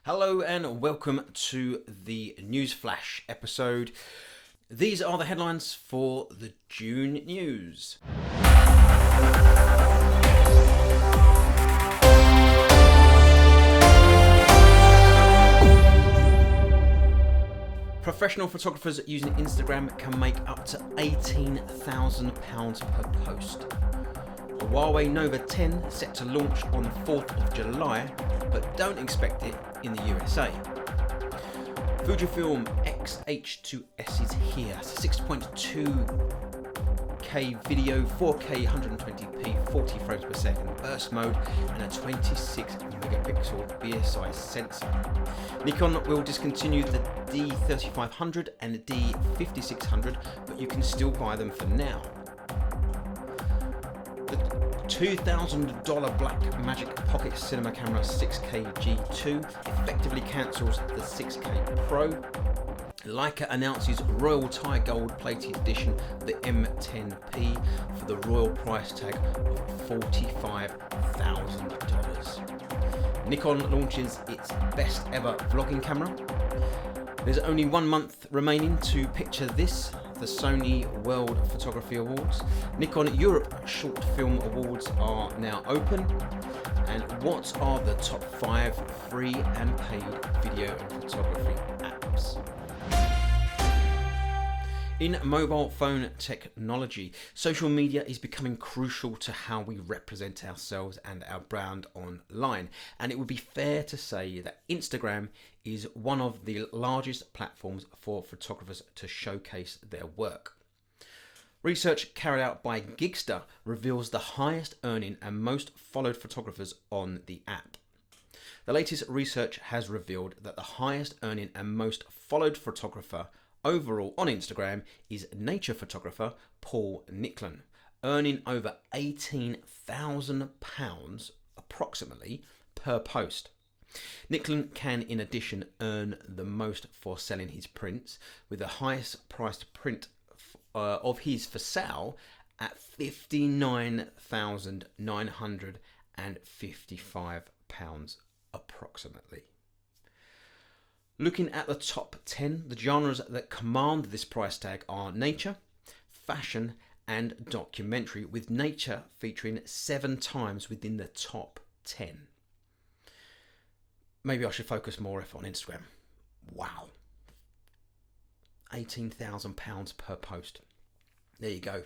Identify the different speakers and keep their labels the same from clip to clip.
Speaker 1: Hello and welcome to the News Flash episode. These are the headlines for the June news. Professional photographers using Instagram can make up to £18,000 per post. The Huawei Nova 10 set to launch on the 4th of July, but don't expect it in the USA. Fujifilm X-H2S is here. 6.2K video, 4K 120p, 40 frames per second, burst mode, and a 26 megapixel BSI sensor. Nikon will discontinue the D3500 and D5600, but you can still buy them for now. The $2,000 Blackmagic Pocket Cinema Camera 6K G2 effectively cancels the 6K Pro. Leica announces Royal Thai Gold Plated Edition of the M10P for the royal price tag of $45,000. Nikon launches its best ever vlogging camera. There's only 1 month remaining to picture this, the Sony World Photography Awards. Nikon Europe Short Film Awards are now open. And what are the top 5 free and paid video and photography apps? In mobile phone technology, social media is becoming crucial to how we represent ourselves and our brand online. And it would be fair to say that Instagram is one of the largest platforms for photographers to showcase their work. Research carried out by Gigster reveals the highest earning and most followed photographers on the app. The latest research has revealed that the highest earning and most followed photographer overall on Instagram is nature photographer Paul Nicklin, earning over £18,000 approximately per post. Nicklin can in addition earn the most for selling his prints, with the highest priced print of his for sale at £59,955 approximately. Looking at the top 10, the genres that command this price tag are nature, fashion, and documentary, with nature featuring 7 times within the top 10. Maybe I should focus more on Instagram. Wow. £18,000 per post. There you go.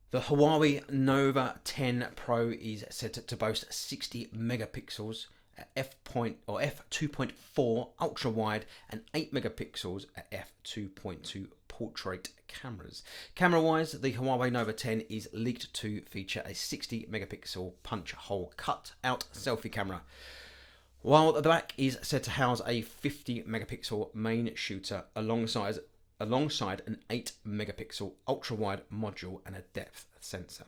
Speaker 1: The Huawei Nova 10 Pro is set to boast 60 megapixels at f2.4 ultra wide and 8 megapixels at f2.2 portrait cameras. Camera wise, the Huawei Nova 10 is leaked to feature a 60 megapixel punch hole cut out selfie camera, while the back is said to house a 50 megapixel main shooter alongside an 8 megapixel ultra wide module and a depth sensor.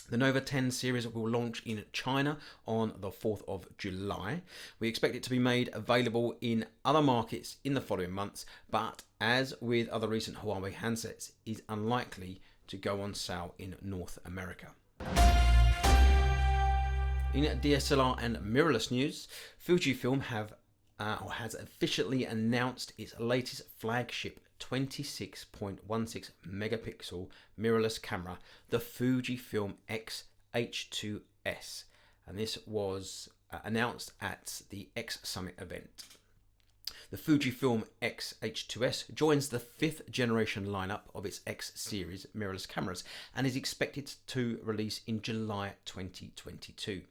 Speaker 1: The Nova 10 series will launch in China on the 4th of July. We expect it to be made available in other markets in the following months, but as with other recent Huawei handsets, is unlikely to go on sale in North America. In DSLR and mirrorless news, Fujifilm has officially announced its latest flagship 26.16 megapixel mirrorless camera, the Fujifilm X-H2S, and this was announced at the X Summit event. The Fujifilm X-H2S joins the 5th generation lineup of its X series mirrorless cameras and is expected to release in July 2022.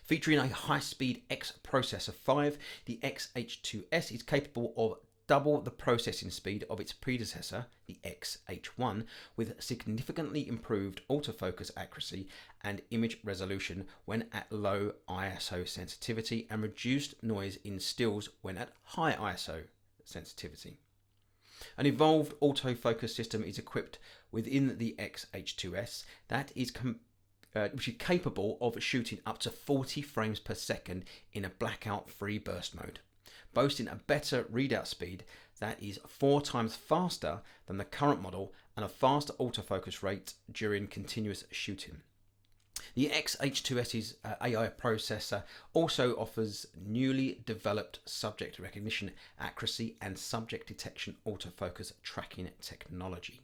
Speaker 1: Featuring a high-speed X processor 5, the X-H2S is capable of double the processing speed of its predecessor, the X-H1, with significantly improved autofocus accuracy and image resolution when at low ISO sensitivity and reduced noise in stills when at high ISO sensitivity. An evolved autofocus system is equipped within the X-H2S which is capable of shooting up to 40 frames per second in a blackout-free burst mode, boasting a better readout speed that is 4 times faster than the current model and a faster autofocus rate during continuous shooting. The X-H2S's AI processor also offers newly developed subject recognition accuracy and subject detection autofocus tracking technology.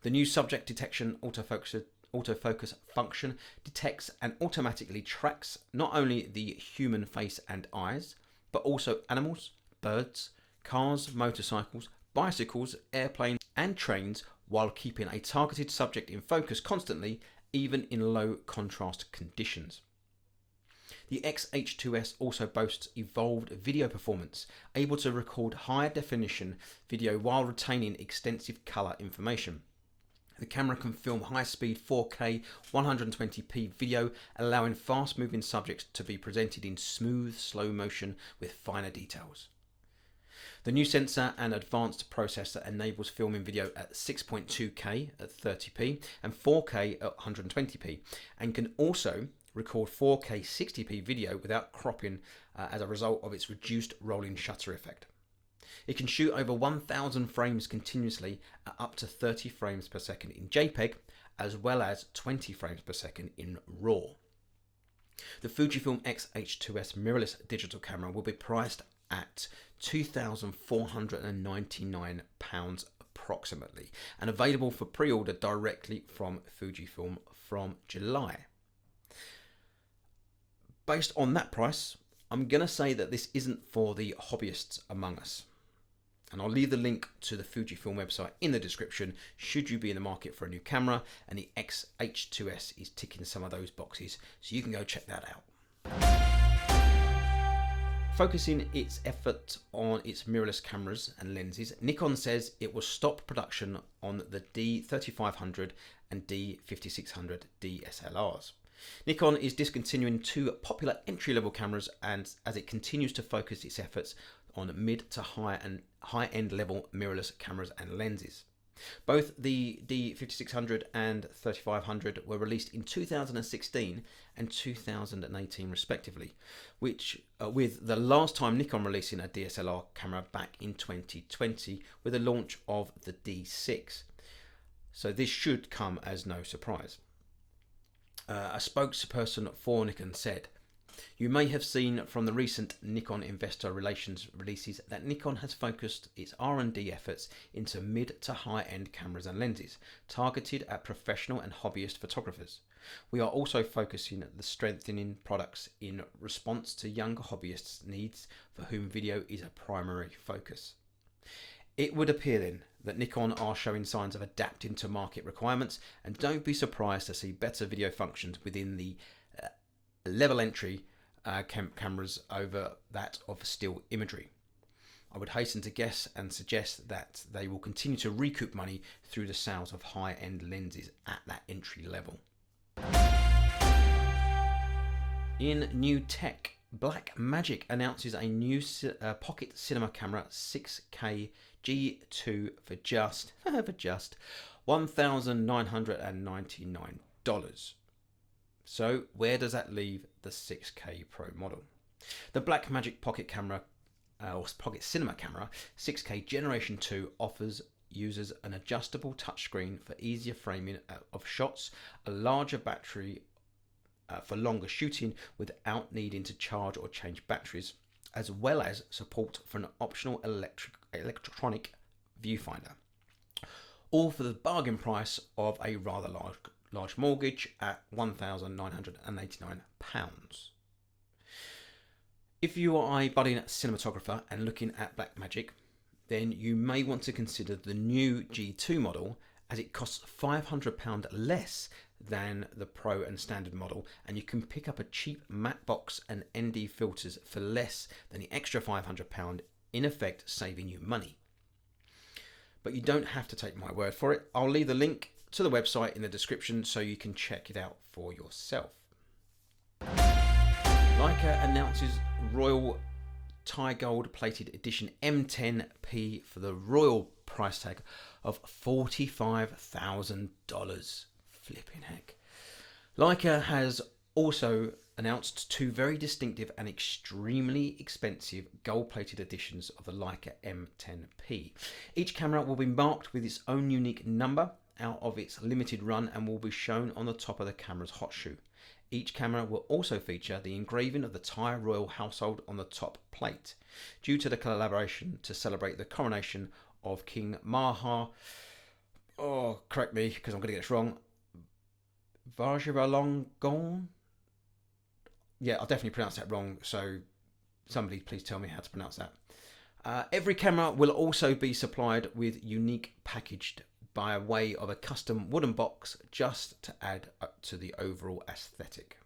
Speaker 1: The new subject detection autofocus function detects and automatically tracks not only the human face and eyes, but also animals, birds, cars, motorcycles, bicycles, airplanes and trains, while keeping a targeted subject in focus constantly, even in low contrast conditions. The X-H2S also boasts evolved video performance, able to record higher definition video while retaining extensive color information. The camera can film high-speed 4K 120p video, allowing fast-moving subjects to be presented in smooth slow motion with finer details. The new sensor and advanced processor enables filming video at 6.2K at 30p and 4K at 120p, and can also record 4K 60p video without cropping as a result of its reduced rolling shutter effect. It can shoot over 1000 frames continuously at up to 30 frames per second in JPEG, as well as 20 frames per second in RAW. The Fujifilm X-H2S mirrorless digital camera will be priced at £2,499 approximately, and available for pre-order directly from Fujifilm from July. Based on that price, I'm going to say that this isn't for the hobbyists among us. And I'll leave the link to the Fujifilm website in the description should you be in the market for a new camera, and the X-H2S is ticking some of those boxes, so you can go check that out. Focusing its effort on its mirrorless cameras and lenses, Nikon says it will stop production on the D3500 and D5600 DSLRs. Nikon is discontinuing two popular entry-level cameras, and as it continues to focus its efforts on mid to high-end level mirrorless cameras and lenses. Both the D5600 and 3500 were released in 2016 and 2018 respectively, which with the last time Nikon releasing a DSLR camera back in 2020 with the launch of the D6. So this should come as no surprise. A spokesperson for Nikon said, "You may have seen from the recent Nikon investor relations releases that Nikon has focused its R&D efforts into mid to high-end cameras and lenses, targeted at professional and hobbyist photographers. We are also focusing the strengthening products in response to younger hobbyists' needs, for whom video is a primary focus." It would appear then that Nikon are showing signs of adapting to market requirements, and don't be surprised to see better video functions within the level entry cameras over that of still imagery. I would hasten to guess and suggest that they will continue to recoup money through the sales of high-end lenses at that entry level. In new tech, Blackmagic announces a new Pocket Cinema Camera 6K G2 for just $1,999. So where does that leave the 6K Pro model? The Blackmagic Pocket Camera, or Pocket Cinema Camera 6K Generation 2 offers users an adjustable touchscreen for easier framing of shots, a larger battery for longer shooting without needing to charge or change batteries, as well as support for an optional electronic viewfinder. All for the bargain price of a rather large mortgage at £1,989. If you are a budding cinematographer and looking at Blackmagic, then you may want to consider the new G2 model, as it costs £500 less than the Pro and Standard model, and you can pick up a cheap matte box and ND filters for less than the extra £500, in effect saving you money. But you don't have to take my word for it. I'll leave the link to the website in the description so you can check it out for yourself. Leica announces Royal Thai Gold Plated Edition M10P for the royal price tag of $45,000. Flipping heck. Leica has also announced two very distinctive and extremely expensive gold-plated editions of the Leica M10P. Each camera will be marked with its own unique number out of its limited run and will be shown on the top of the camera's hot shoe. Each camera will also feature the engraving of the Thai royal household on the top plate, due to the collaboration to celebrate the coronation of King Maha, oh, correct me because I'm going to get this wrong, Vajiralongkorn. Yeah, I'll definitely pronounce that wrong, so somebody please tell me how to pronounce that. Every camera will also be supplied with unique packaged by way of a custom wooden box, just to add up to the overall aesthetic.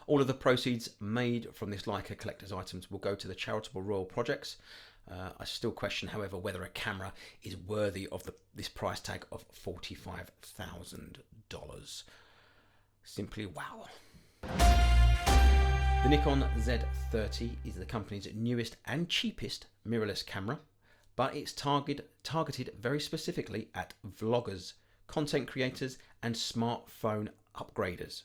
Speaker 1: All of the proceeds made from this Leica collector's items will go to the charitable royal projects. I still question, however, whether a camera is worthy of this price tag of $45,000. Simply wow. The Nikon Z30 is the company's newest and cheapest mirrorless camera, but it's targeted very specifically at vloggers, content creators and smartphone upgraders.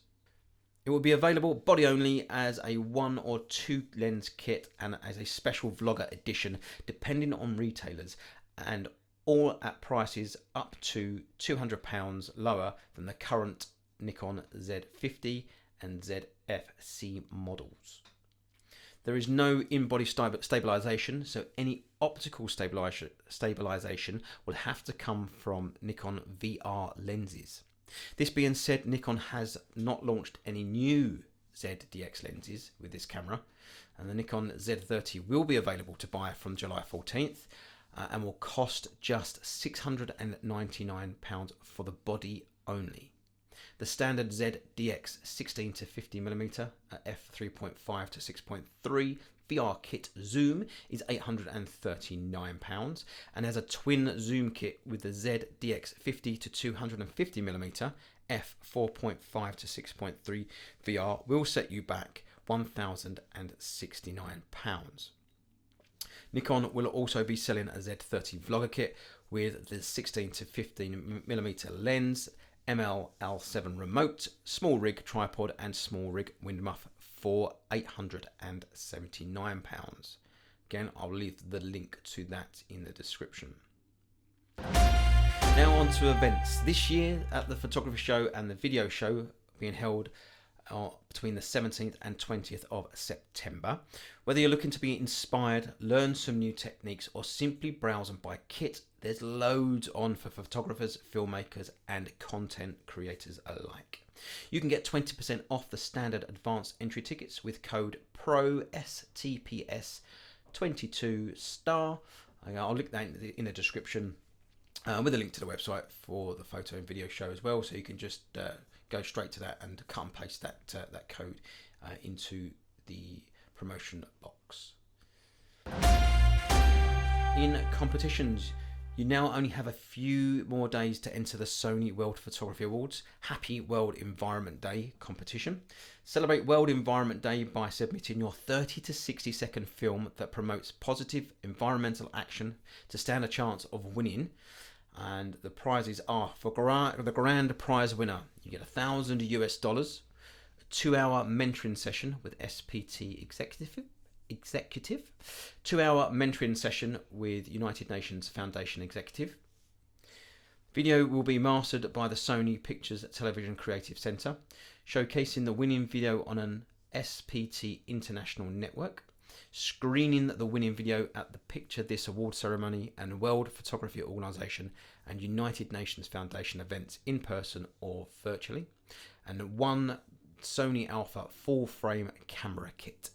Speaker 1: It will be available body only as a 1 or 2 lens kit and as a special vlogger edition depending on retailers, and all at prices up to £200 lower than the current Nikon Z50 and ZFC models. There is no in-body stabilization, so any optical stabilization will have to come from Nikon VR lenses. This being said, Nikon has not launched any new ZDX lenses with this camera, and the Nikon Z30 will be available to buy from July 14th and will cost just £699 for the body only. The standard ZDX 16 to 50mm f3.5 to 6.3 VR kit zoom is £839, and as a twin zoom kit with the ZDX 50 to 250mm f4.5 to 6.3 VR will set you back £1,069. Nikon will also be selling a Z30 vlogger kit with the 16 to 15mm lens, ML-L7 remote, small rig tripod and small rig wind muff for £879. Again, I'll leave the link to that in the description. Now on to events. This year at the photography show and the video show being held between the 17th and 20th of September. Whether you're looking to be inspired, learn some new techniques, or simply browse and buy kit, there's loads on for photographers, filmmakers and content creators alike. You can get 20% off the standard advanced entry tickets with code PROSTPS22 I'll link that in the description with a link to the website for the photo and video show as well, so you can just go straight to that and cut and paste that code into the promotion box. In competitions, you now only have a few more days to enter the Sony World Photography Awards Happy World Environment Day competition. Celebrate World Environment Day by submitting your 30 to 60 second film that promotes positive environmental action to stand a chance of winning. And the prizes are, for the grand prize winner, you get $1,000 US, a 2-hour mentoring session with SPT executive, 2-hour mentoring session with United Nations Foundation executive. Video will be mastered by the Sony Pictures Television Creative Centre, showcasing the winning video on an SPT international network. Screening the winning video at the Picture This award ceremony and World Photography Organisation and United Nations Foundation events in person or virtually, and 1 Sony Alpha full frame camera kit.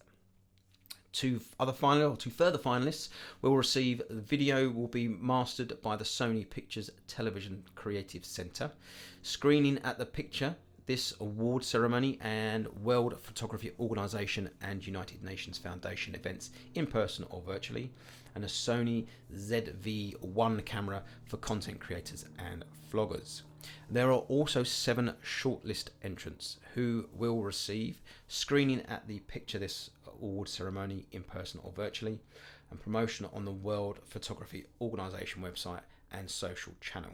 Speaker 1: Two further finalists will receive the video will be mastered by the Sony Pictures Television Creative Centre. Screening at the Picture This award ceremony and World Photography Organisation and United Nations Foundation events in person or virtually, and a Sony ZV-1 camera for content creators and vloggers. There are also 7 shortlist entrants who will receive screening at the Picture This award ceremony in person or virtually, and promotion on the World Photography Organisation website and social channel.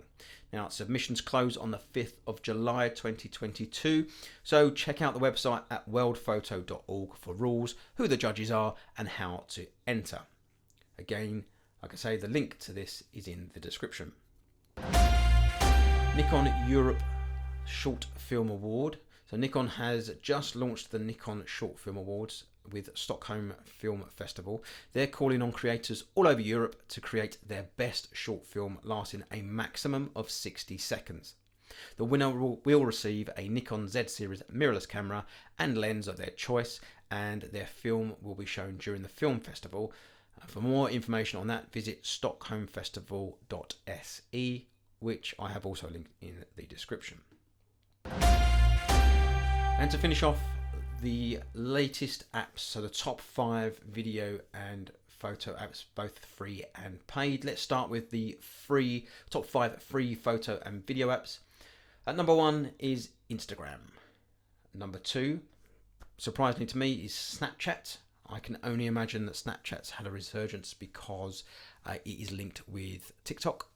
Speaker 1: Now, submissions close on the 5th of July 2022, so check out the website at worldphoto.org for rules, who the judges are and how to enter. Again, like I say, the link to this is in the description. Nikon Europe Short Film Award. So Nikon has just launched the Nikon Short Film Awards with Stockholm Film Festival. They're calling on creators all over Europe to create their best short film lasting a maximum of 60 seconds. The winner will receive a Nikon Z series mirrorless camera and lens of their choice, and their film will be shown during the film festival. For more information on that, visit stockholmfestival.se, which I have also linked in the description. And to finish off, the latest apps, so the top 5 video and photo apps, both free and paid. Let's start with the top 5 free photo and video apps. At number 1 is Instagram. Number 2, surprisingly to me, is Snapchat. I can only imagine that Snapchat's had a resurgence because it is linked with TikTok.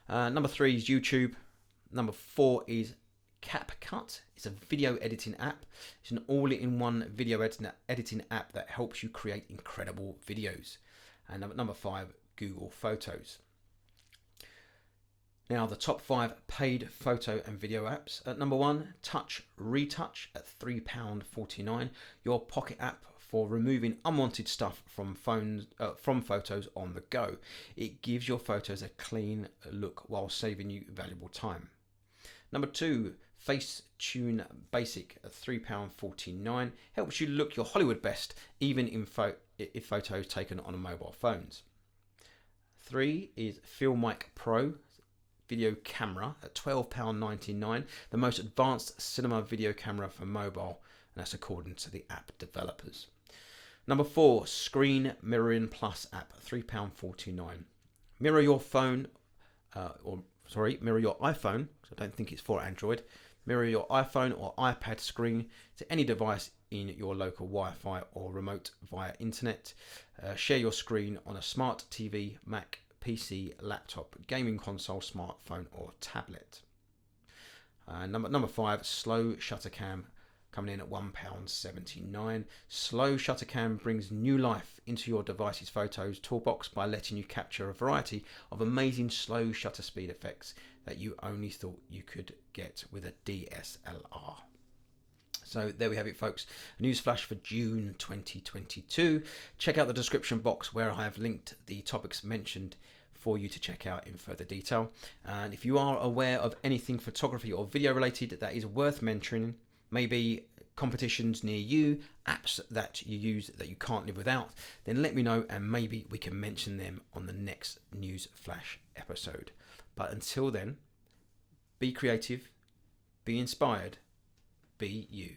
Speaker 1: Number 3 is YouTube. Number 4 is CapCut. It's a video editing app. It's an all-in-one video editing app that helps you create incredible videos. And number 5, Google Photos. Now the top 5 paid photo and video apps. At number 1, Touch Retouch at £3.49. Your pocket app for removing unwanted stuff from photos on the go. It gives your photos a clean look while saving you valuable time. Number 2, Facetune Basic at £3.49. Helps you look your Hollywood best even if photos taken on mobile phones. 3 is Filmic Pro video camera at £12.99. The most advanced cinema video camera for mobile, and that's according to the app developers. Number 4, Screen Mirroring Plus app, £3.49. Mirror your phone, mirror your iPhone, because I don't think it's for Android. Mirror your iPhone or iPad screen to any device in your local Wi-Fi or remote via internet. Share your screen on a smart TV, Mac, PC, laptop, gaming console, smartphone or tablet. Number 5, Slow Shutter Cam, coming in at £1.79. Slow Shutter Cam brings new life into your device's photos toolbox by letting you capture a variety of amazing slow shutter speed effects that you only thought you could get with a DSLR. So there we have it, folks. A news flash for June 2022. Check out the description box where I have linked the topics mentioned for you to check out in further detail. And if you are aware of anything photography or video related that is worth mentioning, maybe competitions near you, apps that you use that you can't live without, then let me know and maybe we can mention them on the next news flash episode. But until then, be creative, be inspired, be you.